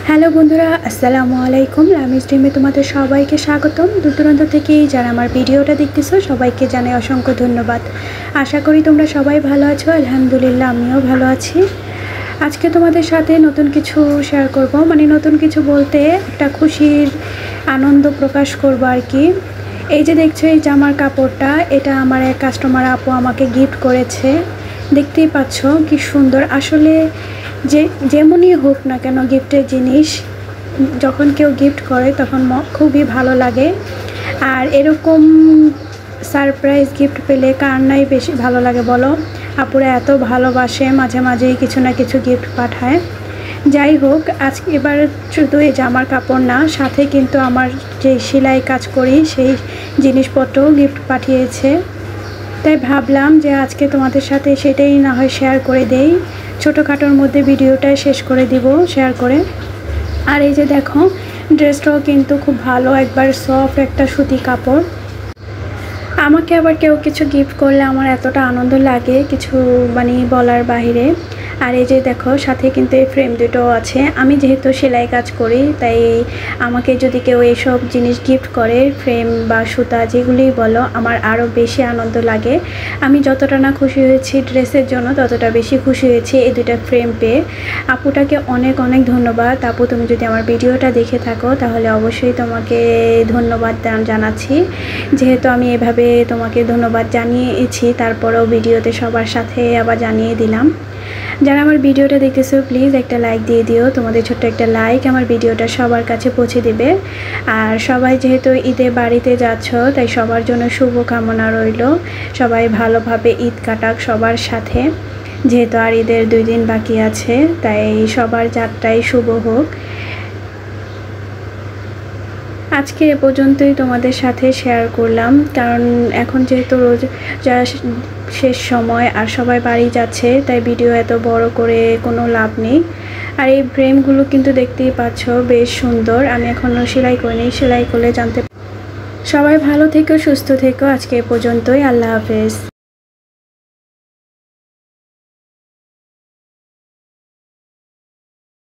Hello বন্ধুরা, আসসালামু আলাইকুম। লামিজ ড্রিমে তোমাদের সবাইকে স্বাগতম। দূর দূরান্ত থেকেই যারা আমার ভিডিওটা দেখতেছো সবাইকে জানাই অসংখ্য ধন্যবাদ। আশা করি তোমরা সবাই ভালো আছো। আলহামদুলিল্লাহ, আমিও ভালো আছি। আজকে তোমাদের সাথে নতুন কিছু শেয়ার করব, মানে নতুন কিছু বলতে একটা খুশির আনন্দ প্রকাশ করব আর কি। এই যে দেখছো এই জামার কাপড়টা, এটা আমার এক কাস্টমার আপু আমাকে গিফট করেছে। দেখতেই পাচ্ছ কি সুন্দর। আসলে যেমনই হোক না কেন গিফটের জিনিস যখন কেউ গিফট করে তখন খুবই ভালো লাগে। আর এরকম সারপ্রাইজ গিফট পেলে কার নাই বেশি ভালো লাগে বলো। আপুরা এত ভালোবাসে, মাঝে মাঝেই কিছু না কিছু গিফট পাঠায়। যাই হোক, আজকে এবার শুধু এই জামার কাপড় না, সাথে কিন্তু আমার যে সেলাই কাজ করি সেই জিনিসপত্রও গিফট পাঠিয়েছে। তাই ভাবলাম যে আজকে তোমাদের সাথে সেটাই না হয় শেয়ার করে দেই। ছোটোখাটোর মধ্যে ভিডিওটা শেষ করে দিব শেয়ার করে। আর এই যে দেখো, ড্রেসটাও কিন্তু খুব ভালো, একবার সফট একটা সুতি কাপড়। আমাকে আবার কেউ কিছু গিফট করলে আমার এতটা আনন্দ লাগে, কিছু মানে বলার বাহিরে। আর এই যে দেখো, সাথে কিন্তু এই ফ্রেম দুটো আছে। আমি যেহেতু সেলাই কাজ করি তাই আমাকে যদি কেউ এইসব জিনিস গিফট করে, ফ্রেম বা সুতা যেগুলোই বলো, আমার আরও বেশি আনন্দ লাগে। আমি যতটা না খুশি হয়েছি ড্রেসের জন্য, ততটা বেশি খুশি হয়েছি এই দুটো ফ্রেম পেয়ে। আপুটাকে অনেক অনেক ধন্যবাদ। আপু, তুমি যদি আমার ভিডিওটা দেখে থাকো তাহলে অবশ্যই তোমাকে ধন্যবাদ জানাচ্ছি। যেহেতু আমি এভাবে তোমাকে ধন্যবাদ জানিয়েছি, তারপরেও ভিডিওতে সবার সাথে আবার জানিয়ে দিলাম। যারা আমার ভিডিওটা দেখতেছো প্লিজ একটা লাইক দিয়ে দিও। তোমাদের ছোট্ট একটা লাইক আমার ভিডিওটা সবার কাছে পৌঁছে দেবে। আর সবাই যেহেতু ঈদে বাড়িতে যাচ্ছ, তাই সবার জন্য শুভ কামনা রইল। সবাই ভালোভাবে ঈদ কাটাক সবার সাথে। যেহেতু আর ঈদের 2 দিন বাকি আছে, তাই সবার যাত্রাই শুভ হোক। আজকে এ পর্যন্তই তোমাদের সাথে শেয়ার করলাম, কারণ এখন যেহেতু রোজা শেষ সময় আর সবাই বাড়ি যাচ্ছে, তাই ভিডিও এত বড় করে কোনো লাভ নেই। আর এই ফ্রেমগুলো কিন্তু দেখতেই পাচ্ছ বেশ সুন্দর। আমি এখনও সেলাই করিনি, সেলাই করলে জানতে। সবাই ভালো থেকো, সুস্থ থেকো। আজকে এ পর্যন্তই। আল্লাহ হাফেজ।